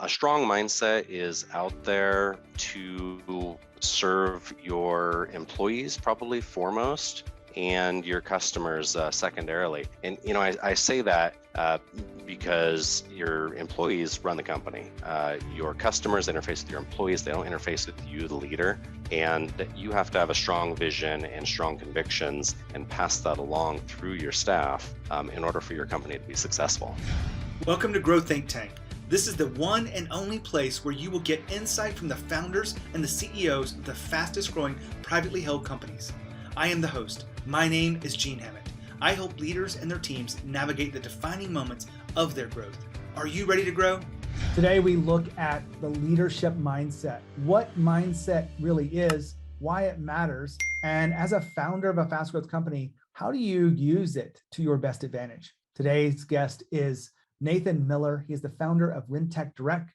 A strong mindset is out there to serve your employees probably foremost and your customers secondarily. And I say that because your employees run the company. Your customers interface with your employees. They don't interface with you, the leader. And you have to have a strong vision and strong convictions and pass that along through your staff in order for your company to be successful. Welcome to Grow Think Tank. This is the one and only place where you will get insight from the founders and the CEOs of the fastest growing privately held companies. I am the host. My name is Gene Hammett. I help leaders and their teams navigate the defining moments of their growth. Are you ready to grow? Today we look at the leadership mindset, what mindset really is, why it matters, and as a founder of a fast growth company, how do you use it to your best advantage? Today's guest is Nathan Miller. He is the founder of Rentec Direct.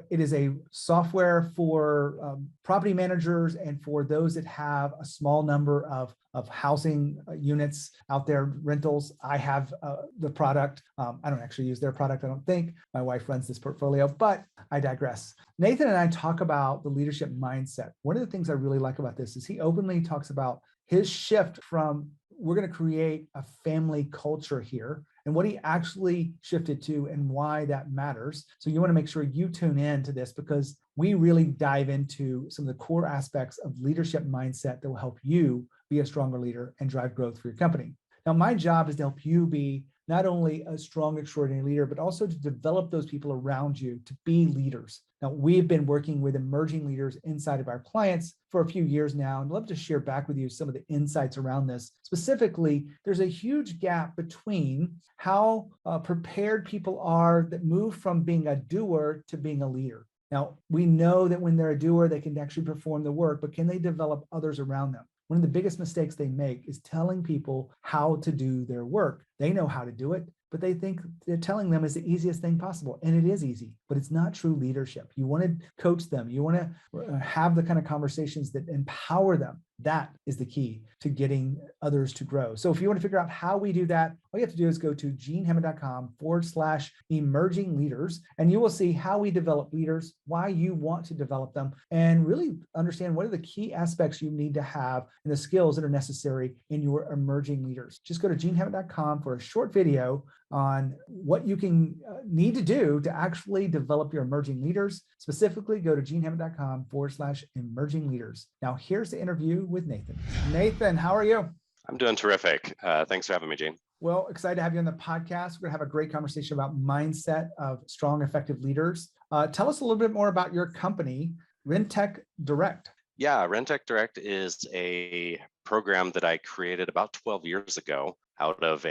It is a software for property managers and for those that have a small number of housing units out there, rentals. I have the product. I don't actually use their product, I don't think. My wife runs this portfolio, but I digress. Nathan and I talk about the leadership mindset. One of the things I really like about this is he openly talks about his shift from we're going to create a family culture here and what he actually shifted to and why that matters. So you want to make sure you tune in to this because we really dive into some of the core aspects of leadership mindset that will help you be a stronger leader and drive growth for your company. Now, my job is to help you be not only a strong, extraordinary leader, but also to develop those people around you to be leaders. Now, we've been working with emerging leaders inside of our clients for a few years now, and I'd love to share back with you some of the insights around this. Specifically, there's a huge gap between how prepared people are that move from being a doer to being a leader. Now, we know that when they're a doer, they can actually perform the work, but can they develop others around them? One of the biggest mistakes they make is telling people how to do their work. They know how to do it, but they think they're telling them is the easiest thing possible. And it is easy, but it's not true leadership. You want to coach them. You want to have the kind of conversations that empower them. That is the key to getting others to grow. So if you want to figure out how we do that, all you have to do is go to genehammett.com/emerging leaders, and you will see how we develop leaders, why you want to develop them, and really understand what are the key aspects you need to have and the skills that are necessary in your emerging leaders. Just go to genehammett.com for a short video on what you can need to do to actually develop your emerging leaders. Specifically, go to genehammett.com/emerging leaders. Now, here's the interview with Nathan. Nathan, how are you? I'm doing terrific. Thanks for having me, Gene. Well, excited to have you on the podcast. We're going to have a great conversation about mindset of strong, effective leaders. Tell us a little bit more about your company, Rentec Direct. Yeah, Rentec Direct is a program that I created about 12 years ago out of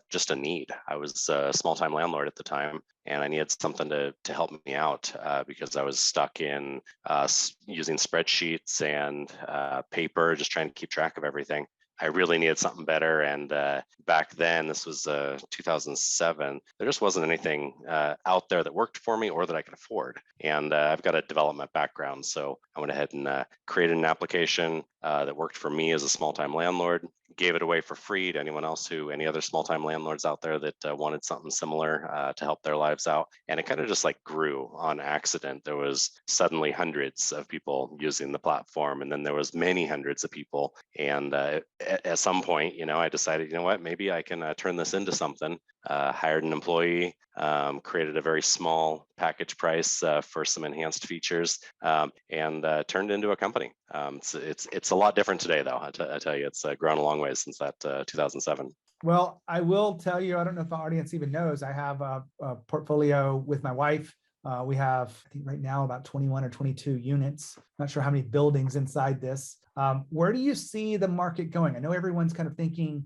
just a need. I was a small-time landlord at the time, and I needed something to help me out because I was stuck in using spreadsheets and paper, just trying to keep track of everything. I really needed something better. And back then, this was 2007, there just wasn't anything out there that worked for me or that I could afford. And I've got a development background. So I went ahead and created an application that worked for me as a small-time landlord, gave it away for free to any other small-time landlords out there that wanted something similar to help their lives out. And it kind of just like grew on accident. There was suddenly hundreds of people using the platform, and then there was many hundreds of people. And at some point, I decided, maybe I can turn this into something. Hired an employee, created a very small package price for some enhanced features, and turned it into a company. It's a lot different today, though. I tell you, it's grown a long way since that 2007. Well, I will tell you, I don't know if the audience even knows, I have a portfolio with my wife. We have, I think right now, about 21 or 22 units. Not sure how many buildings inside this. Where do you see the market going? I know everyone's kind of thinking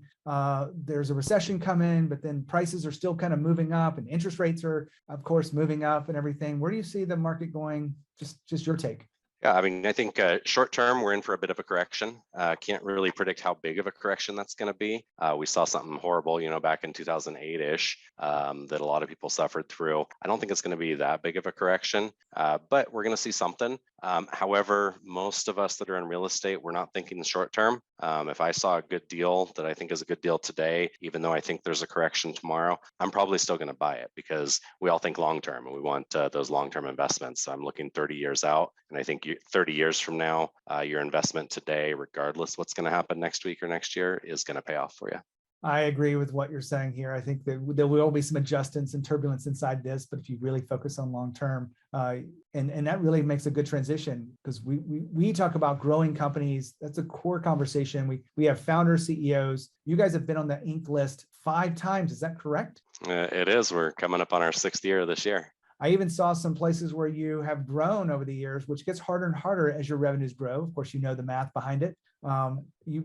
there's a recession coming, but then prices are still kind of moving up and interest rates are, of course, moving up and everything. Where do you see the market going? Just your take. Yeah, I think short term, we're in for a bit of a correction. Can't really predict how big of a correction that's going to be. We saw something horrible, back in 2008-ish that a lot of people suffered through. I don't think it's going to be that big of a correction, but we're going to see something. However, most of us that are in real estate, we're not thinking the short term. If I saw a good deal that I think is a good deal today, even though I think there's a correction tomorrow, I'm probably still going to buy it because we all think long term and we want those long term investments. So I'm looking 30 years out. And I think 30 years from now, your investment today, regardless what's going to happen next week or next year, is going to pay off for you. I agree with what you're saying here. I think that there will be some adjustments and turbulence inside this, but if you really focus on long term, and that really makes a good transition because we talk about growing companies. That's a core conversation. We have founders, CEOs. You guys have been on the Inc. list 5 times. Is that correct? It is. We're coming up on our 6th year this year. I even saw some places where you have grown over the years, which gets harder and harder as your revenues grow. Of course, you know the math behind it. You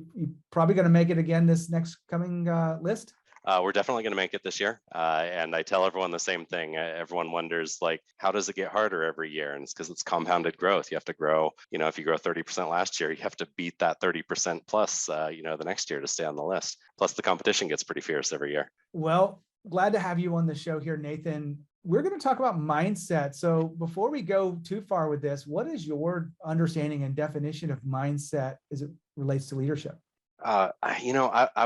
probably going to make it again this next coming list? We're definitely going to make it this year. And I tell everyone the same thing. Everyone wonders, like, how does it get harder every year? And it's because it's compounded growth. You have to grow, if you grow 30% last year, you have to beat that 30% plus, the next year to stay on the list. Plus the competition gets pretty fierce every year. Well, glad to have you on the show here, Nathan. We're going to talk about mindset. So before we go too far with this, what is your understanding and definition of mindset as it relates to leadership? I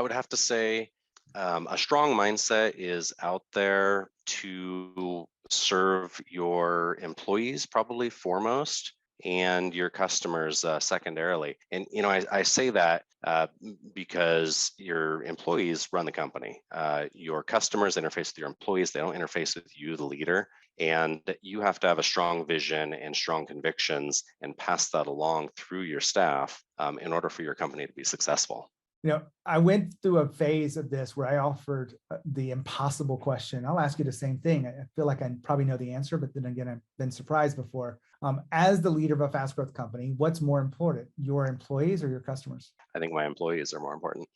would have to say a strong mindset is out there to serve your employees, probably foremost, and your customers secondarily. And I say that because your employees run the company. Your customers interface with your employees. They don't interface with you, the leader. And you have to have a strong vision and strong convictions and pass that along through your staff in order for your company to be successful. I went through a phase of this where I offered the impossible question. I'll ask you the same thing. I feel like I probably know the answer, but then again, I've been surprised before. As the leader of a fast growth company, what's more important, your employees or your customers? I think my employees are more important.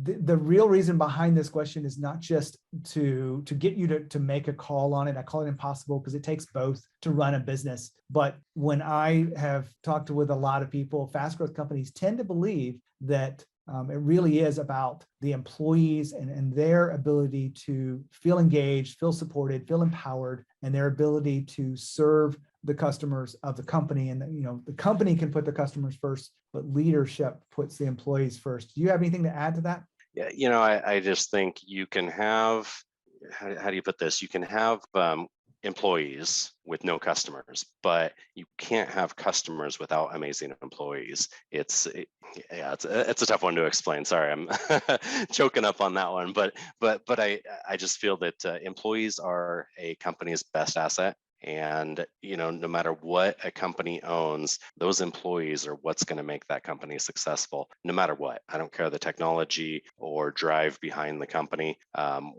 The real reason behind this question is not just to get you to make a call on it. I call it impossible because it takes both to run a business. But when I have talked with a lot of people, fast growth companies tend to believe that it really is about the employees and their ability to feel engaged, feel supported, feel empowered, and their ability to serve the customers of the company. And the company can put the customers first, but leadership puts the employees first. Do you have anything to add to that? Yeah, I just think you can have, how do you put this? You can have employees with no customers, but you can't have customers without amazing employees. It's a tough one to explain. Sorry, I'm choking up on that one, but I just feel that employees are a company's best asset. And, no matter what a company owns, those employees are what's going to make that company successful, no matter what. I don't care the technology or drive behind the company.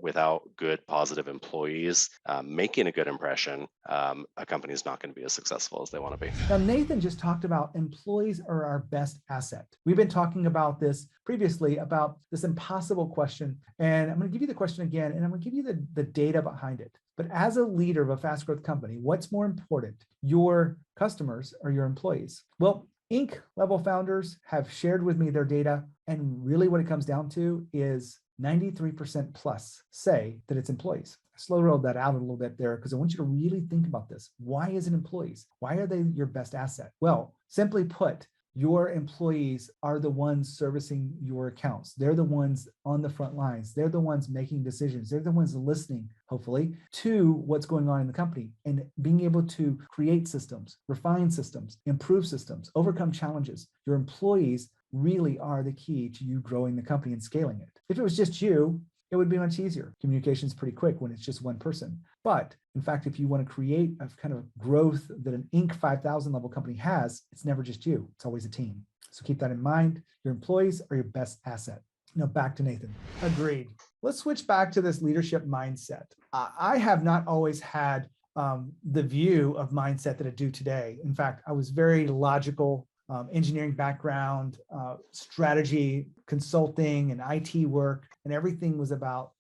Without good, positive employees making a good impression, a company is not going to be as successful as they want to be. Now, Nathan just talked about employees are our best asset. We've been talking about this previously, about this impossible question. And I'm going to give you the question again, and I'm going to give you the data behind it. But as a leader of a fast growth company, what's more important, your customers or your employees? Well, Inc. level founders have shared with me their data. And really what it comes down to is 93% plus say that it's employees. I slow rolled that out a little bit there because I want you to really think about this. Why is it employees? Why are they your best asset? Well, simply put, your employees are the ones servicing your accounts. They're the ones on the front lines. They're the ones making decisions. They're the ones listening, hopefully, to what's going on in the company and being able to create systems, refine systems, improve systems, overcome challenges. Your employees really are the key to you growing the company and scaling it. If it was just you, it would be much easier. Communication is pretty quick when it's just one person. But in fact, if you want to create a kind of growth that an Inc. 5000 level company has, it's never just you. It's always a team. So keep that in mind. Your employees are your best asset. Now back to Nathan. Agreed. Let's switch back to this leadership mindset. I have not always had the view of mindset that I do today. In fact, I was very logical, engineering background, strategy, consulting, and IT work, and everything was about,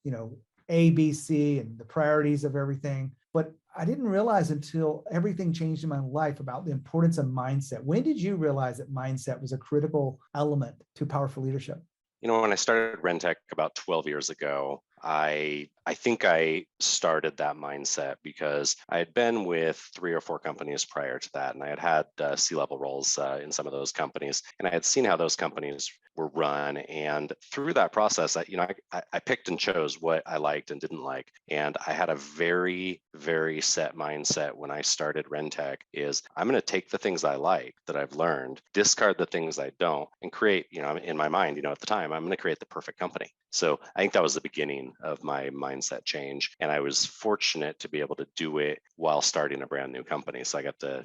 A, B, C, and the priorities of everything. But I didn't realize until everything changed in my life about the importance of mindset. When did you realize that mindset was a critical element to powerful leadership? When I started Rentec about 12 years ago, I I think I started that mindset because I had been with 3 or 4 companies prior to that, and I had had C-level roles in some of those companies, and I had seen how those companies were run. And through that process, I picked and chose what I liked and didn't like. And I had a very, very set mindset when I started Rentec is I'm going to take the things I like that I've learned, discard the things I don't, and create, in my mind, at the time, I'm going to create the perfect company. So I think that was the beginning of my mindset change. And I was fortunate to be able to do it while starting a brand new company. So I got to,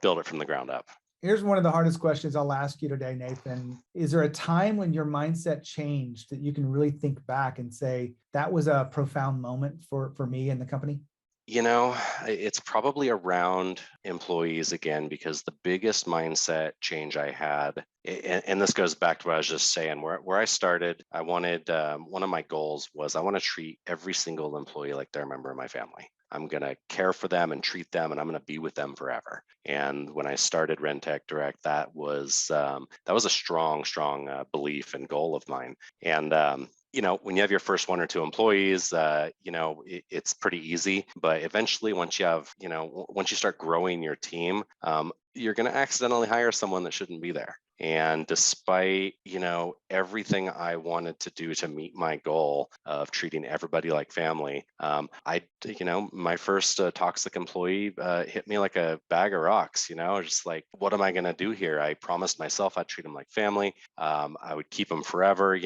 build it from the ground up. Here's one of the hardest questions I'll ask you today, Nathan. Is there a time when your mindset changed that you can really think back and say, that was a profound moment for me and the company? It's probably around employees again, because the biggest mindset change I had, and this goes back to what I was just saying, where I started, I wanted, one of my goals was I want to treat every single employee like they're a member of my family. I'm going to care for them and treat them, and I'm going to be with them forever. And when I started Rentec Direct, that was a strong belief and goal of mine. And when you have your first 1 or 2 employees, it's pretty easy. But eventually, once you start growing your team, you're going to accidentally hire someone that shouldn't be there. And despite, everything I wanted to do to meet my goal of treating everybody like family, my first toxic employee hit me like a bag of rocks, just like, what am I going to do here? I promised myself I'd treat them like family. I would keep them forever,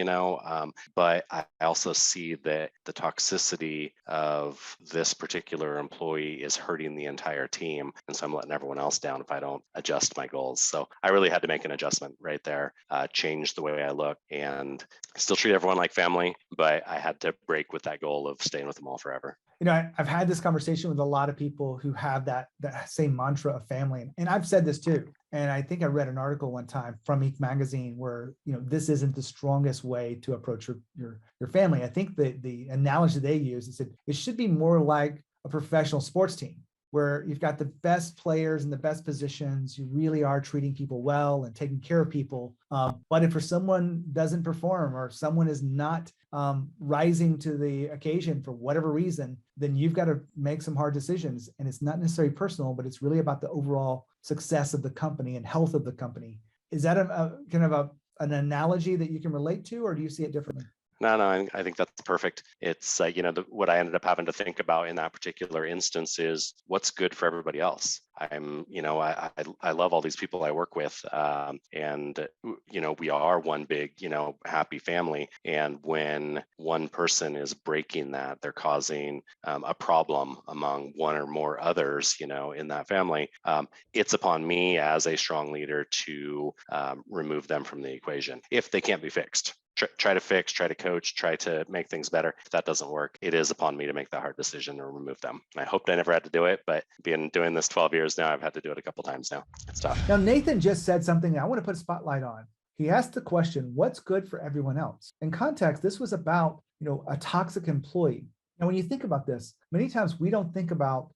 but I also see that the toxicity of this particular employee is hurting the entire team. And so I'm letting everyone else down if I don't adjust my goals. So I really had to make an adjustment right there, change the way I look, and still treat everyone like family, but I had to break with that goal of staying with them all forever. I've had this conversation with a lot of people who have that same mantra of family. And I've said this too. And I think I read an article one time from Inc. magazine where, this isn't the strongest way to approach your family. I think the analogy they use is that it should be more like a professional sports team, where you've got the best players in the best positions. You really are treating people well and taking care of people. But if someone doesn't perform, or someone is not rising to the occasion for whatever reason, then you've got to make some hard decisions. And it's not necessarily personal, but it's really about the overall success of the company and health of the company. Is that a kind of an analogy that you can relate to, or do you see it differently? No, I think that's perfect. It's what I ended up having to think about in that particular instance is what's good for everybody else. I love all these people I work with, and we are one big happy family. And when one person is breaking that, they're causing a problem among 1 or more others, in that family. It's upon me as a strong leader to remove them from the equation if they can't be fixed. Try to fix, try to coach, try to make things better. If that doesn't work, it is upon me to make the hard decision to remove them. I hoped I never had to do it, but doing this 12 years now, I've had to do it a couple times now. It's tough. Now, Nathan just said something I want to put a spotlight on. He asked the question, what's good for everyone else? In context, this was about, a toxic employee. And when you think about this, many times we don't think about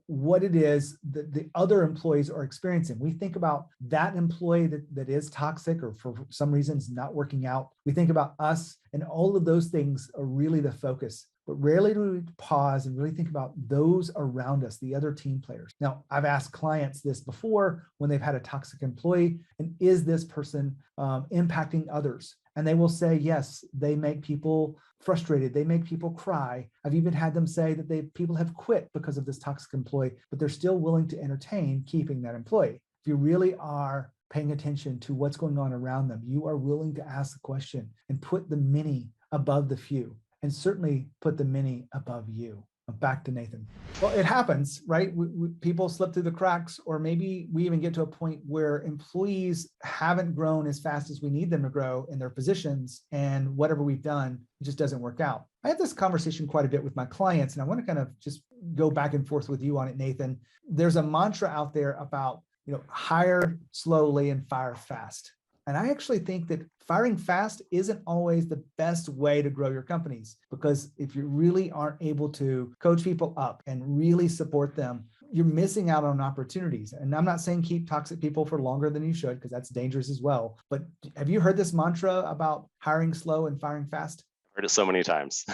what it is that the other employees are experiencing. We think about that employee that is toxic or for some reasons not working out. We think about us, and all of those things are really the focus. But rarely do we pause and really think about those around us, the other team players. Now, I've asked clients this before when they've had a toxic employee, and is this person impacting others? And they will say, yes, they make people frustrated. They make people cry. I've even had them say that people have quit because of this toxic employee, but they're still willing to entertain keeping that employee. If you really are paying attention to what's going on around them, you are willing to ask the question and put the many above the few, and certainly put the many above you. Back to Nathan. Well, it happens, right? People slip through the cracks, or maybe we even get to a point where employees haven't grown as fast as we need them to grow in their positions, and whatever we've done, it just doesn't work out. I have this conversation quite a bit with my clients, and I want to kind of just go back and forth with you on it, Nathan. There's a mantra out there about, hire slowly and fire fast. And I actually think that firing fast isn't always the best way to grow your companies, because if you really aren't able to coach people up and really support them, you're missing out on opportunities. And I'm not saying keep toxic people for longer than you should, because that's dangerous as well. But have you heard this mantra about hiring slow and firing fast? it so many times.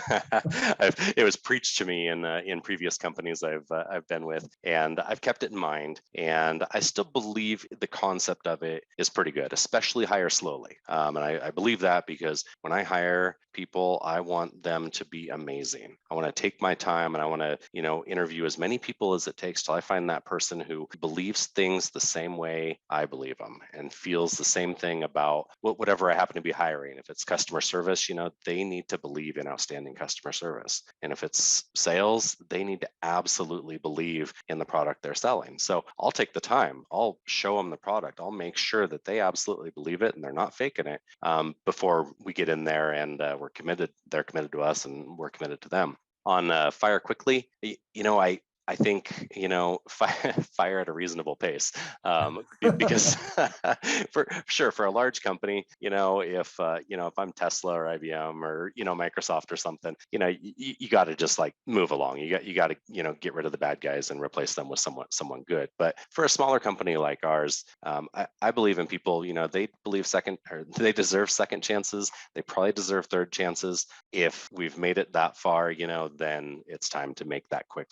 It was preached to me in previous companies I've been with, and I've kept it in mind. And I still believe the concept of it is pretty good, especially hire slowly. And I believe that because when I hire people, I want them to be amazing. I want to take my time and I want to, interview as many people as it takes till I find that person who believes things the same way I believe them and feels the same thing about whatever I happen to be hiring. If it's customer service, they need to believe in outstanding customer service. And if it's sales, they need to absolutely believe in the product they're selling. So I'll take the time. I'll show them the product. I'll make sure that they absolutely believe it and they're not faking it before we get in there and we're committed. They're committed to us and we're committed to them. On fire quickly, I think fire at a reasonable pace because for a large company, if I'm Tesla or IBM or Microsoft or something, you got to just like move along. You got to get rid of the bad guys and replace them with someone good. But for a smaller company like ours, I believe in people. They believe they deserve second chances. They probably deserve third chances. If we've made it that far, then it's time to make that quick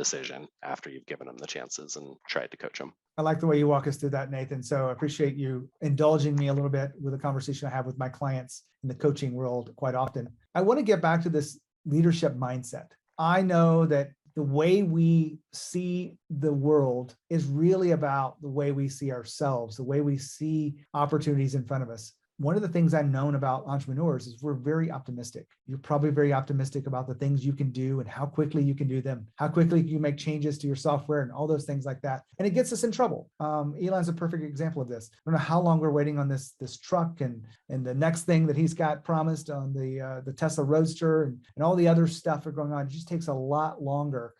decision after you've given them the chances and tried to coach them. I like the way you walk us through that, Nathan. So I appreciate you indulging me a little bit with a conversation I have with my clients in the coaching world quite often. I want to get back to this leadership mindset. I know that the way we see the world is really about the way we see ourselves, the way we see opportunities in front of us. One of the things I've known about entrepreneurs is we're very optimistic. You're probably very optimistic about the things you can do and how quickly you can do them, how quickly you make changes to your software and all those things like that. And it gets us in trouble. Elon's a perfect example of this. I don't know how long we're waiting on this truck and the next thing that he's got promised on the Tesla Roadster and all the other stuff are going on. It just takes a lot longer.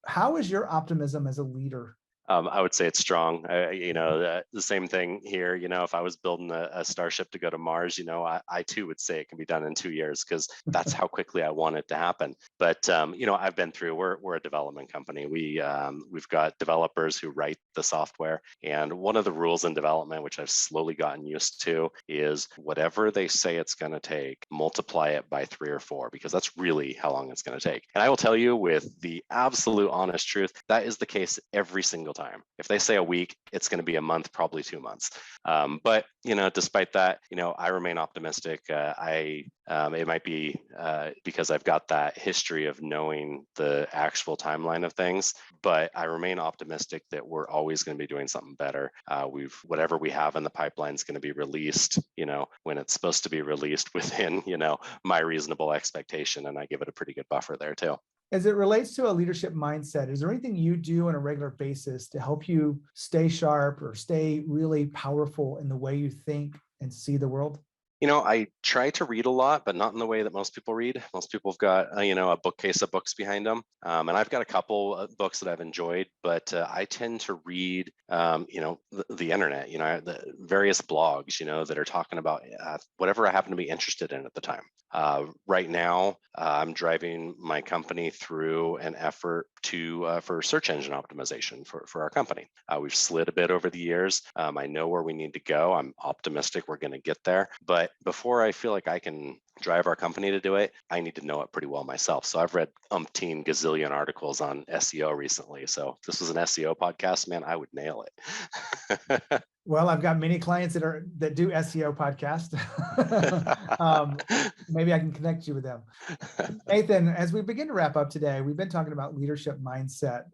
How is your optimism as a leader? I would say it's strong. The same thing here. If I was building a starship to go to Mars, I too would say it can be done in 2 years because that's how quickly I want it to happen. But I've been through. We're a development company. We've got developers who write the software, and one of the rules in development, which I've slowly gotten used to, is whatever they say it's going to take, multiply it by 3 or 4 because that's really how long it's going to take. And I will tell you, with the absolute honest truth, that is the case every single time. If they say a week, it's going to be a month, probably 2 months. But despite that, I remain optimistic. It might be because I've got that history of knowing the actual timeline of things, but I remain optimistic that we're always going to be doing something better. Whatever we have in the pipeline is going to be released, when it's supposed to be released within, my reasonable expectation, and I give it a pretty good buffer there too. As it relates to a leadership mindset, is there anything you do on a regular basis to help you stay sharp or stay really powerful in the way you think and see the world? I try to read a lot, but not in the way that most people read. Most people have got, a bookcase of books behind them. And I've got a couple of books that I've enjoyed, but I tend to read, the internet, the various blogs, that are talking about whatever I happen to be interested in at the time. Right now, I'm driving my company through an effort for search engine optimization for our company. We've slid a bit over the years. I know where we need to go. I'm optimistic we're going to get there. But before I feel like I can drive our company to do it, I need to know it pretty well myself. So I've read umpteen gazillion articles on SEO recently. So if this was an SEO podcast, man, I would nail it. Well, I've got many clients that do SEO podcast. Maybe I can connect you with them. Nathan, as we begin to wrap up today, we've been talking about leadership mindset.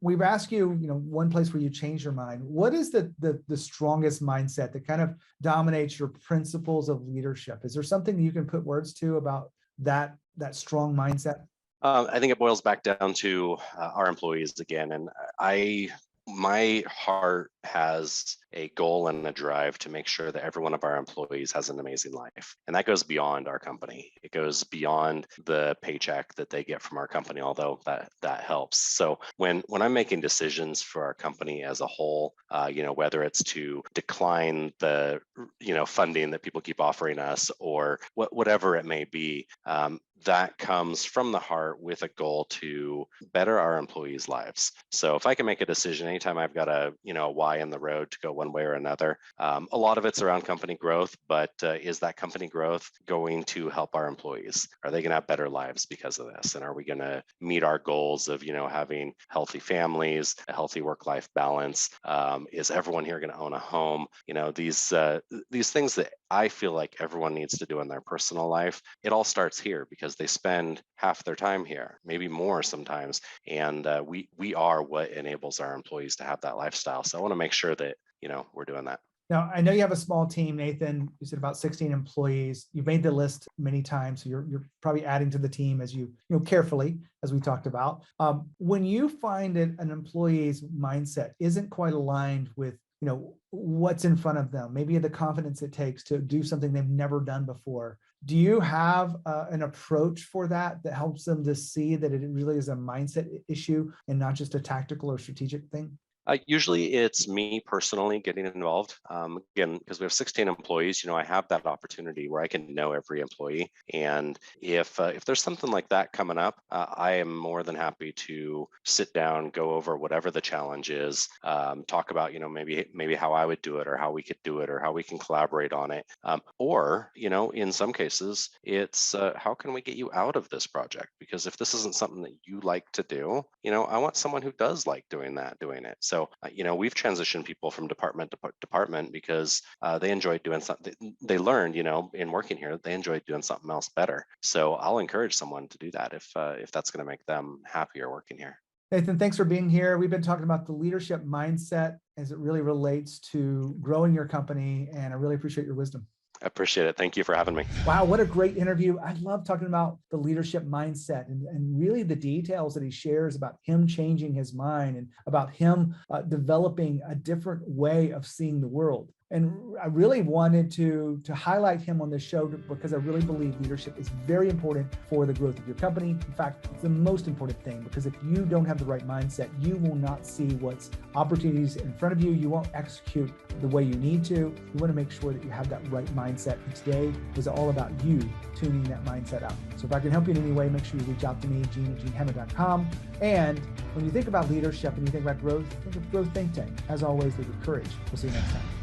We've asked you, one place where you change your mind. What is the strongest mindset that kind of dominates your principles of leadership? Is there something you can put words to about that strong mindset? I think it boils back down to our employees again. And my heart has a goal and a drive to make sure that every one of our employees has an amazing life. And that goes beyond our company. It goes beyond the paycheck that they get from our company, although that helps. So when I'm making decisions for our company as a whole, whether it's to decline the, funding that people keep offering us or whatever it may be, that comes from the heart with a goal to better our employees' lives. So if I can make a decision anytime I've got a Y in the road to go, one way or another. A lot of it's around company growth, but is that company growth going to help our employees? Are they going to have better lives because of this? And are we going to meet our goals of, having healthy families, a healthy work-life balance? Is everyone here going to own a home? These things that I feel like everyone needs to do in their personal life. It all starts here because they spend half their time here, maybe more sometimes. And we are what enables our employees to have that lifestyle. So I want to make sure that, we're doing that. Now, I know you have a small team, Nathan. You said about 16 employees. You've made the list many times, so you're probably adding to the team as you carefully, as we talked about. When you find that an employee's mindset isn't quite aligned with what's in front of them, maybe the confidence it takes to do something they've never done before, do you have an approach for that helps them to see that it really is a mindset issue and not just a tactical or strategic thing? Usually it's me personally getting involved. Again, because we have 16 employees, I have that opportunity where I can know every employee. And if there's something like that coming up, I am more than happy to sit down, go over whatever the challenge is, talk about, maybe how I would do it or how we could do it or how we can collaborate on it. Or, in some cases, it's how can we get you out of this project? Because if this isn't something that you like to do, I want someone who does like doing it. So, we've transitioned people from department to department because they enjoyed doing something. They learned, in working here, they enjoyed doing something else better. So I'll encourage someone to do that if that's going to make them happier working here. Nathan, thanks for being here. We've been talking about the leadership mindset as it really relates to growing your company, and I really appreciate your wisdom. I appreciate it. Thank you for having me. Wow, what a great interview. I love talking about the leadership mindset and really the details that he shares about him changing his mind and about him developing a different way of seeing the world. And I really wanted to highlight him on this show because I really believe leadership is very important for the growth of your company. In fact, it's the most important thing, because if you don't have the right mindset, you will not see what's opportunities in front of you. You won't execute the way you need to. You want to make sure that you have that right mindset. And today was all about you tuning that mindset out. So if I can help you in any way, make sure you reach out to me, Gene@genehammett.com. And when you think about leadership and you think about growth, think of Growth Think Tank. As always, with courage. We'll see you next time.